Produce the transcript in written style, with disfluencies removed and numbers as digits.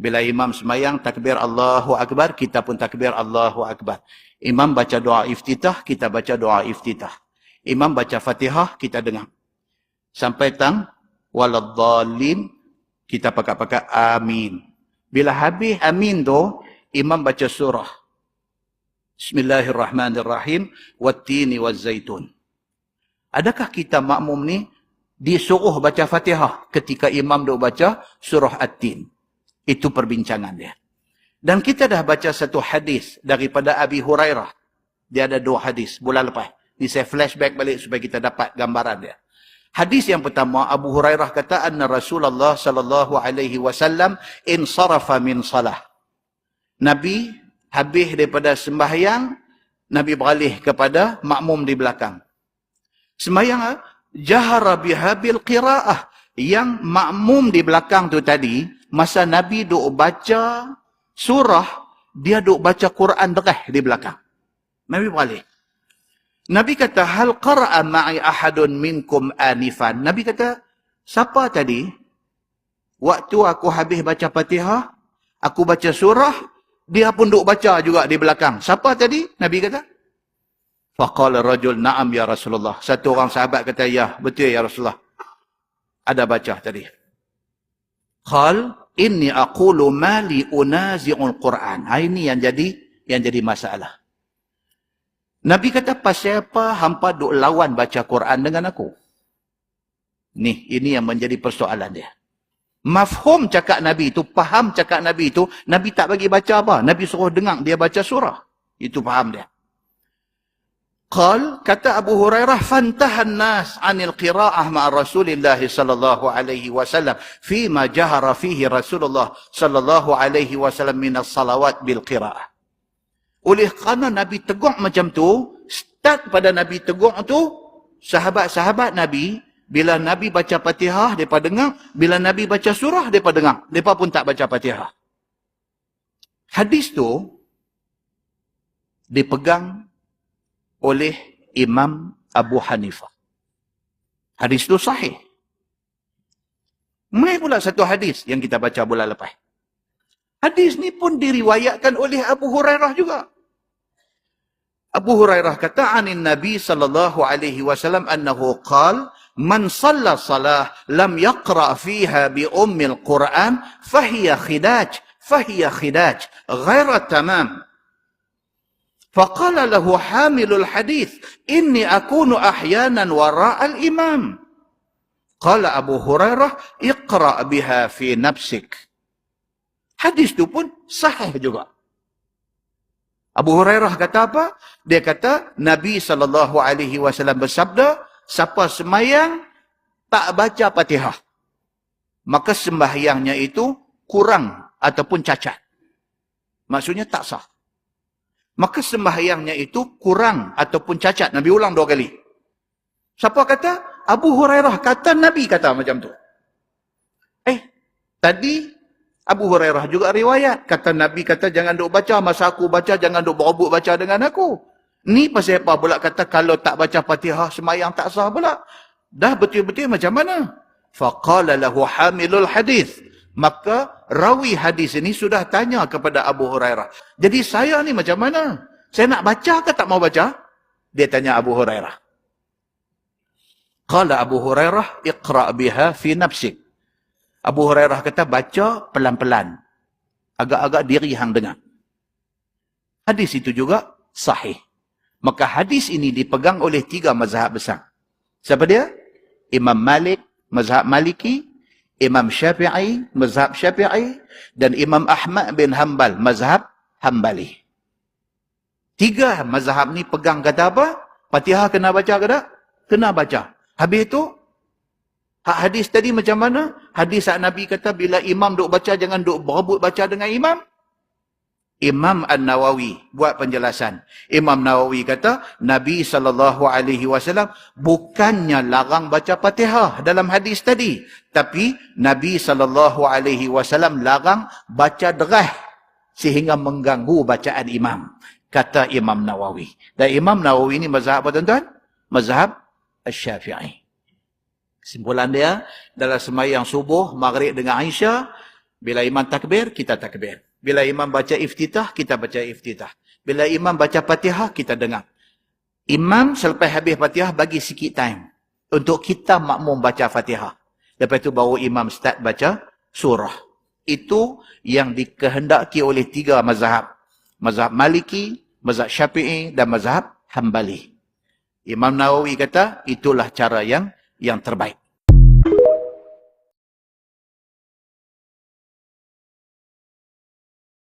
Bila imam semayang, takbir Allahu Akbar, kita pun takbir Allahu Akbar. Imam baca doa iftitah, kita baca doa iftitah. Imam baca Fatihah, kita dengar. Sampai tang waladhdallin, kita pakat-pakat amin. Bila habis amin tu, imam baca surah. Bismillahirrahmanirrahim. Wattini wazzaitun. Adakah kita makmum ni disuruh baca Fatihah ketika imam duk baca surah At-Tin? Itu perbincangan dia. Dan kita dah baca satu hadis daripada Abi Hurairah. Dia ada dua hadis bulan lepas. Ini saya flashback balik supaya kita dapat gambaran dia. Hadis yang pertama, Abu Hurairah kata, anna Rasulullah sallallahu alaihi wasallam insarafa min salah. Nabi habis daripada sembahyang, Nabi beralih kepada makmum di belakang. Sembahyang jahara biha bil qiraah. Yang makmum di belakang tu tadi, masa Nabi duk baca surah, dia duk baca Quran derah di belakang. Nabi beralih. Nabi kata, hal qara'a ma'i ahadun minkum anifan. Nabi kata, siapa tadi? Waktu aku habis baca Fatihah, aku baca surah, dia pun duk baca juga di belakang. Siapa tadi? Nabi kata. Faqala rajul, na'am ya Rasulullah. Satu orang sahabat kata, ya, betul ya Rasulullah. Ada baca tadi. Qal, inni aqulu mali unazi'ul Quran. Ini yang jadi masalah. Nabi kata, pasal apa hampa duk lawan baca Quran dengan aku? Ini yang menjadi persoalan dia. Mafhum cakap Nabi itu, faham cakap Nabi itu, Nabi tak bagi baca apa? Nabi suruh dengar dia baca surah. Itu faham dia. Qal, kata Abu Hurairah, fantahan nas anil qira'ah ma'a Rasulillah sallallahu alaihi wasallam fima jahara fihi Rasulullah sallallahu alaihi wasallam minas salawat bil qira'ah. Oleh kerana Nabi tegur macam tu, start pada Nabi tegur tu, sahabat-sahabat Nabi, bila Nabi baca Fatihah, mereka dengar. Bila Nabi baca surah, mereka dengar. Mereka pun tak baca Fatihah. Hadis tu dipegang oleh Imam Abu Hanifah. Hadis tu sahih. Mai pula satu hadis yang kita baca bulan lepas. Hadis ni pun diriwayatkan oleh Abu Hurairah juga. Abu Hurairah kata, anin Nabi sallallahu alaihi wasallam annahu qal, man shalla salah lam yaqra fiha bi ummil Quran fahiya khidaj ghaira tamam. Faqala lahu hamilul hadith, inni akunu ahyanan wara'al imam. Qala Abu Hurairah, iqra' biha fi nafsik. Hadis tu pun sahih juga. Abu Hurairah kata apa? Dia kata, Nabi SAW bersabda, siapa sembahyang tak baca Fatihah, maka sembahyangnya itu kurang ataupun cacat. Maksudnya tak sah. Maka sembahyangnya itu kurang ataupun cacat. Nabi ulang 2 kali. Siapa kata? Abu Hurairah kata, Nabi kata macam tu. Tadi Abu Hurairah juga riwayat. Kata Nabi kata, jangan duk baca. Masa aku baca, jangan duk berebut baca dengan aku. Ni pasal apa pula kata, kalau tak baca Fatihah, sembahyang tak sah pula. Dah betul-betul macam mana? Faqala lahu hamilul hadith. Maka rawi hadis ini sudah tanya kepada Abu Hurairah. Jadi saya ni macam mana? Saya nak baca ke tak mau baca? Dia tanya Abu Hurairah. Qala Abu Hurairah, iqra' biha fi nafsik. Abu Hurairah kata, baca pelan-pelan. Agak-agak diri hang dengar. Hadis itu juga sahih. Maka hadis ini dipegang oleh 3 mazhab besar. Siapa dia? Imam Malik, mazhab Maliki. Imam Syafi'i, mazhab Syafi'i. Dan Imam Ahmad bin Hanbal, mazhab Hanbali. 3 mazhab ni pegang kata apa? Fatihah kena baca ke tak? Kena baca. Habis itu, hadis tadi macam mana? Hadis Nabi kata, bila imam duk baca, jangan duk berebut baca dengan imam. Imam An-Nawawi buat penjelasan. Imam Nawawi kata, Nabi SAW bukannya larang baca Fatihah dalam hadis tadi. Tapi, Nabi SAW larang baca derah sehingga mengganggu bacaan imam. Kata Imam Nawawi. Dan Imam Nawawi ini mazhab apa tuan-tuan? Mazhab Asy-Syafi'i. Kesimpulan dia, dalam sembahyang subuh, maghrib dengan Aisyah, Bila imam takbir, kita takbir. Bila imam baca iftitah, kita baca iftitah. Bila imam baca Fatihah, kita dengar. Imam selepas habis Fatihah bagi sikit time untuk kita makmum baca Fatihah. Lepas itu baru imam start baca surah. Itu yang dikehendaki oleh 3 mazhab. Mazhab Maliki, mazhab Syafi'i dan mazhab Hambali. Imam Nawawi kata itulah cara yang terbaik.